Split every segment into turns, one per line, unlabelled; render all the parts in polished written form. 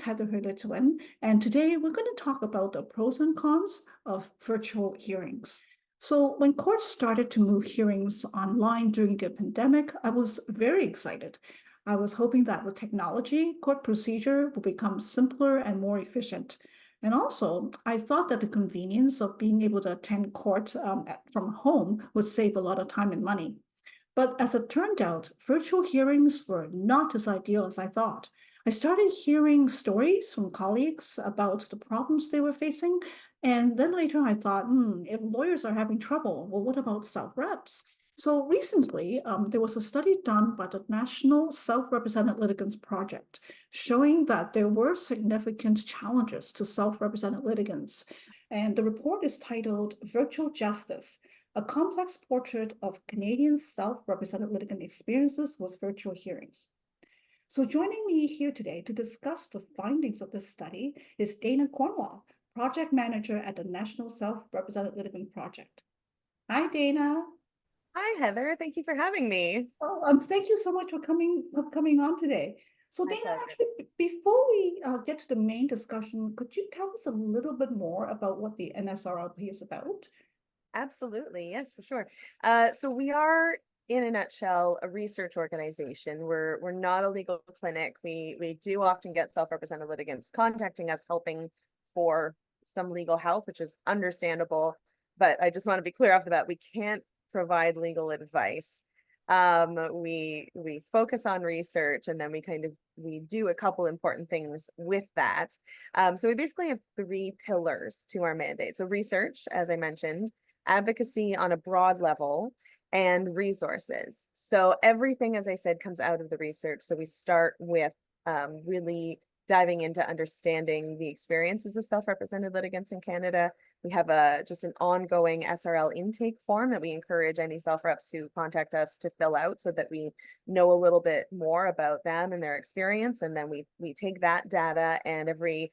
Heather Hurlitwin, and today we're going to talk about the pros and cons of virtual hearings. So, when courts started to move hearings online during the pandemic, I was very excited. I was hoping that with technology, court procedure will become simpler and more efficient. And also, I thought that the convenience of being able to attend court from home would save a lot of time and money. But as it turned out, virtual hearings were not as ideal as I thought. I started hearing stories from colleagues about the problems they were facing. And then later I thought, if lawyers are having trouble, well, what about self reps? So recently, there was a study done by the National Self-Represented Litigants Project showing that there were significant challenges to self-represented litigants. And the report is titled Virtual Justice, a complex portrait of Canadian self-represented litigant experiences with virtual hearings. So joining me here today to discuss the findings of this study is Dayna Cornwall, project manager at the National Self-Represented Litigant Project. Hi, Dayna.
Hi, Heather. Thank you for having me.
Oh, thank you so much for coming on today. So,
My
Dayna,
pleasure.
actually, before we get to the main discussion, could you tell us a little bit more about what the NSRLP is about?
Absolutely. Yes, for sure. So we are, in a nutshell, a research organization. We're not a legal clinic. We do often get self-represented litigants contacting us, hoping for some legal help, which is understandable. But I just want to be clear off the bat, we can't provide legal advice. We focus on research, and then we do a couple important things with that. So we basically have three pillars to our mandate. So research, as I mentioned, advocacy on a broad level, and resources. So everything, as I said, comes out of the research. So we start with really diving into understanding the experiences of self-represented litigants in Canada. We have just an ongoing SRL intake form that we encourage any self-reps who contact us to fill out so that we know a little bit more about them and their experience. And then we take that data, and every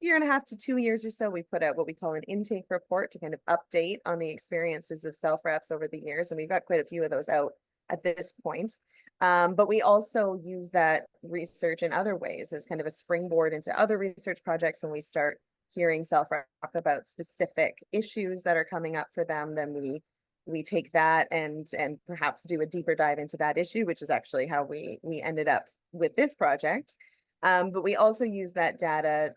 year and a half to 2 years or so, we put out what we call an intake report to kind of update on the experiences of self-reps over the years. And we've got quite a few of those out at this point. But we also use that research in other ways as kind of a springboard into other research projects. When we start hearing self-rep about specific issues that are coming up for them, then we take that and perhaps do a deeper dive into that issue, which is actually how we ended up with this project. But we also use that data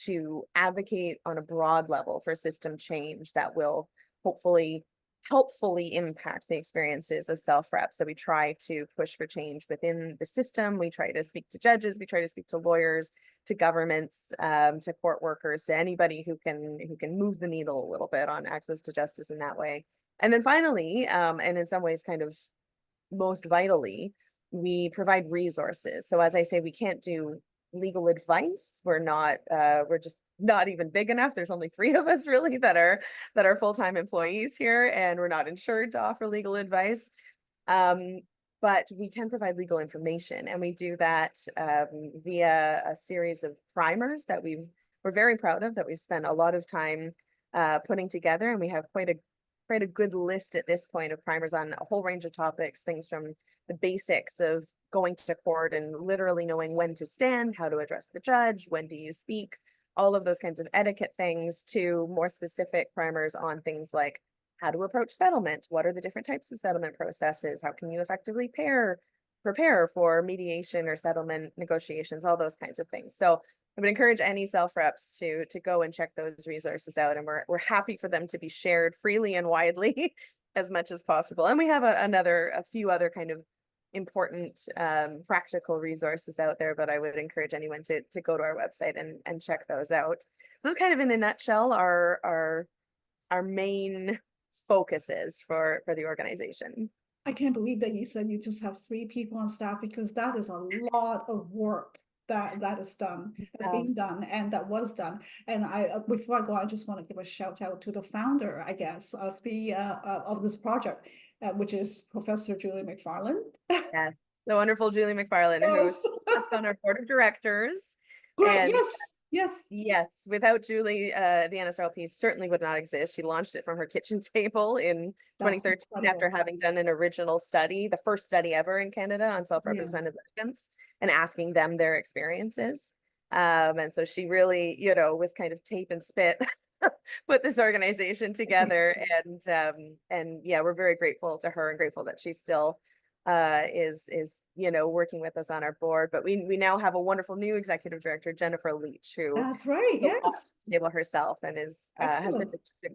to advocate on a broad level for system change that will hopefully helpfully impact the experiences of self-reps. So we try to push for change within the system. We try to speak to judges. We try to speak to lawyers, to governments, to court workers, to anybody who can move the needle a little bit on access to justice in that way. And then finally, and in some ways kind of most vitally, we provide resources. So as I say, we can't do legal advice. We're just not even big enough. There's only three of us really that are full-time employees here, and we're not insured to offer legal advice. But we can provide legal information, and we do that via a series of primers that we're very proud of, that we've spent a lot of time putting together, and we have quite a good list at this point of primers on a whole range of topics, things from the basics of going to court and literally knowing when to stand, how to address the judge, when do you speak, all of those kinds of etiquette things, to more specific primers on things like how to approach settlement, what are the different types of settlement processes, how can you effectively prepare for mediation or settlement negotiations, all those kinds of things. So I would encourage any self-reps to go and check those resources out, and we're happy for them to be shared freely and widely as much as possible. And we have a few other kind of important practical resources out there, but I would encourage anyone to go to our website and check those out. So that's kind of in a nutshell our main focuses for the organization.
I can't believe that you said you just have three people on staff because that is a lot of work that is done, that's being done, and that was done. And before I go, I just want to give a shout out to the founder, I guess, of this project, which is Professor Julie McFarland.
Yes, the wonderful Julie McFarland, who
Yes,
sits on our board of directors.
great.
And
Yes, yes.
yes, without Julie, the NSRLP certainly would not exist. She launched it from her kitchen table in
That's
2013 after
incredible.
having done an original study, the first study ever in Canada on
Yeah.
self-represented litigants, and asking them their experiences. And so she really, with kind of tape and spit, put this organization together. And yeah, we're very grateful to her and grateful that she still is working with us on our board. But we now have a wonderful new executive director, Jennifer Leach, who
That's right.
took off
Yes.
the table herself and has been
Excellent.
just a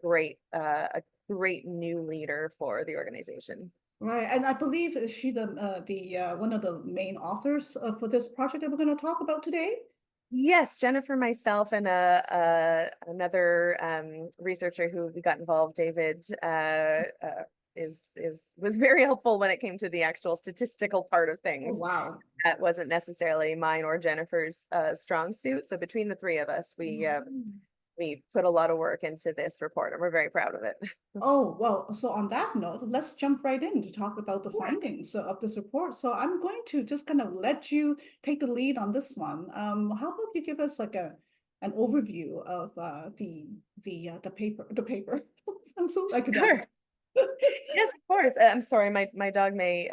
great new leader for the organization.
Right. And I believe is she the one of the main authors for this project that we're going to talk about today?
Yes, Jennifer, myself, and another researcher who we got involved, David, was very helpful when it came to the actual statistical part of
Oh,
things.
wow.
That wasn't necessarily mine or Jennifer's strong suit. So between the three of us,
Mm.
we put a lot of work into this report, and we're very proud of it.
Oh, well, so on that note, let's jump right in to talk about the
Sure.
findings of this report. So I'm going to just kind of let you take the lead on this one. How about you give us like an overview of the paper. I'm so academic.
Sure. Yes, of course. I'm sorry, my dog may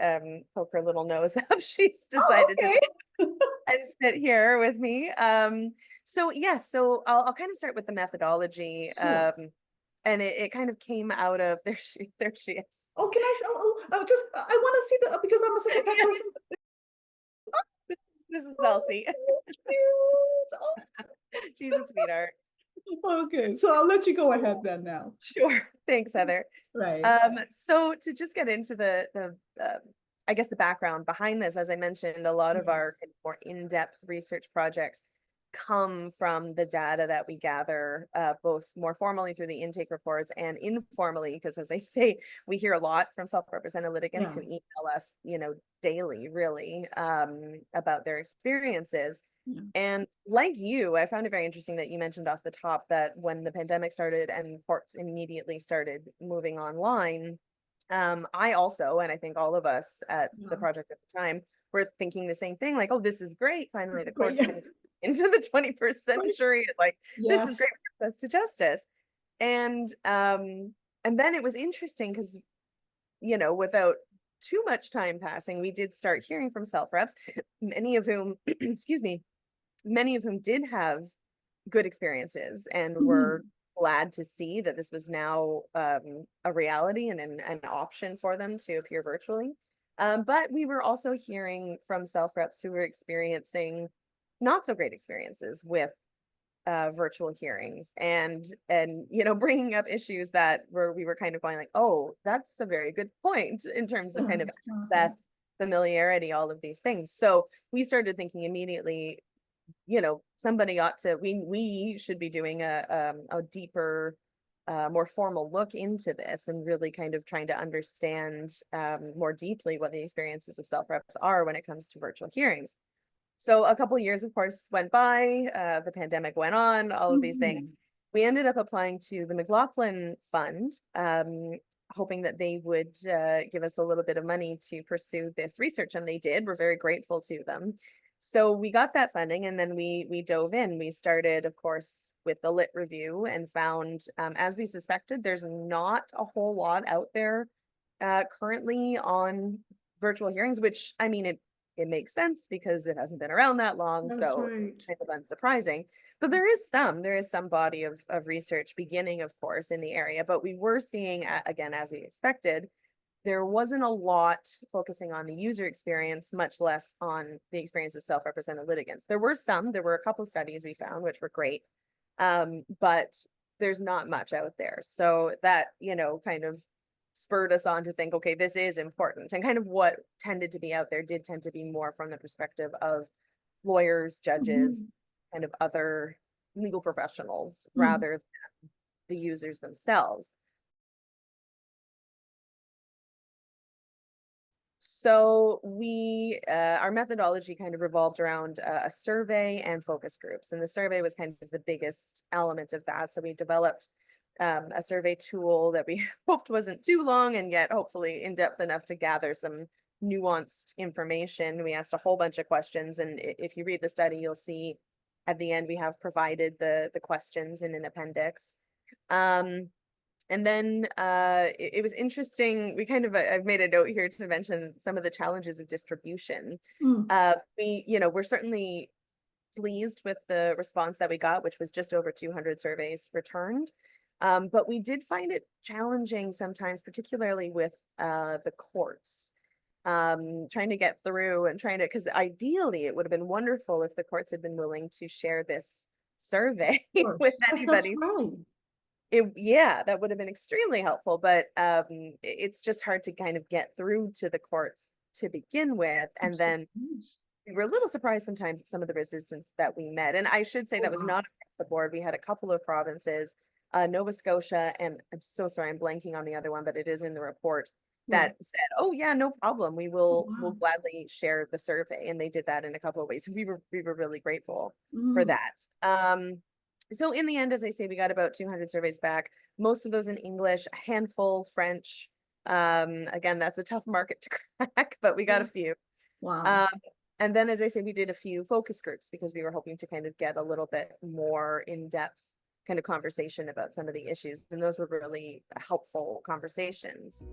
poke her little nose up. She's
Oh,
decided to
okay.
and sit here with me. So yeah, so I'll kind of start with the methodology.
Sure.
And it kind of came out of there she is.
Oh, can I? Just I want to see because I'm such a pet person.
This is
Oh,
Elsie.
so cute.
She's a sweetheart.
Oh, okay, so I'll let you go ahead then now.
Sure. Thanks, Heather.
Right.
So to just get into the I guess the background behind this, as I mentioned, a lot of our
Yes.
more in-depth research projects come from the data that we gather, both more formally through the intake reports and informally, because as I say, we hear a lot from self-represented litigants
Yeah.
who email us, daily, really, about their experiences.
Yeah.
And like you, I found it very interesting that you mentioned off the top that when the pandemic started and courts immediately started moving online, I also, and I think all of us at the
Yeah.
project at the time, were thinking the same thing, like, oh, this is great. Finally, the
Great.
courts can into the 21st
Right.
century. Like, this is
Yes.
great for access to justice. And then it was interesting because, without too much time passing, we did start hearing from self reps, many of whom, excuse me, many of whom did have good experiences and were
Mhm.
glad to see that this was now a reality and an option for them to appear virtually. But we were also hearing from self reps who were experiencing not so great experiences with virtual hearings and bringing up issues that we were kind of going like, oh, that's a very good point in terms of kind of
Uh-huh.
access, familiarity, all of these things. So we started thinking immediately, somebody ought to, we should be doing a deeper, more formal look into this and really kind of trying to understand more deeply what the experiences of self reps are when it comes to virtual hearings. So a couple of years, of course, went by, the pandemic went on, all of these things.
Mhm.
We ended up applying to the McLaughlin Fund, hoping that they would give us a little bit of money to pursue this research, and they did. We're very grateful to them. So we got that funding, and then we dove in. We started, of course, with the lit review and found, as we suspected, there's not a whole lot out there currently on virtual hearings, which I mean, it makes sense because it hasn't been around that long,
That's
so
right.
kind of unsurprising. But there is some body of research beginning, of course, in the area. But we were seeing, again, as we expected, there wasn't a lot focusing on the user experience, much less on the experience of self-represented litigants. There were a couple of studies we found, which were great, but there's not much out there. So that, kind of spurred us on to think, okay, this is important. And kind of what tended to be out there did tend to be more from the perspective of lawyers, judges,
Mhm.
kind of other legal professionals
Mhm.
rather than the users themselves. So our methodology kind of revolved around a survey and focus groups. And the survey was kind of the biggest element of that. So we developed a survey tool that we hoped wasn't too long and yet hopefully in depth enough to gather some nuanced information. We asked a whole bunch of questions. And if you read the study, you'll see at the end we have provided the questions in an appendix. And then it was interesting. We kind of, I've made a note here to mention some of the challenges of distribution.
Mm.
We're certainly pleased with the response that we got, which was just over 200 surveys returned. But we did find it challenging sometimes, particularly with the courts, trying to get through and trying to, because ideally it would have been wonderful if the courts had been willing to share this survey
Of
with
course. That's
anybody.
right.
Yeah, that would have been extremely helpful, but it's just hard to kind of get through to the courts to begin with. And then
Absolutely.
we were a little surprised sometimes at some of the resistance that we met. And I should say
Oh,
that was
wow.
not across the board. We had a couple of provinces, Nova Scotia, and I'm so sorry, I'm blanking on the other one, but it is in the report
Right.
that said, "Oh yeah, no problem.
Oh,
We'll
wow.
gladly share the survey." And they did that in a couple of ways. We were really grateful for
Mm.
that. So in the end, as I say, we got about 200 surveys back, most of those in English, a handful French. Again, that's a tough market to crack, but we got
Yeah.
a few.
Wow.
Um, and then, as I say, we did a few focus groups because we were hoping to kind of get a little bit more in-depth kind of conversation about some of the issues. And those were really helpful conversations.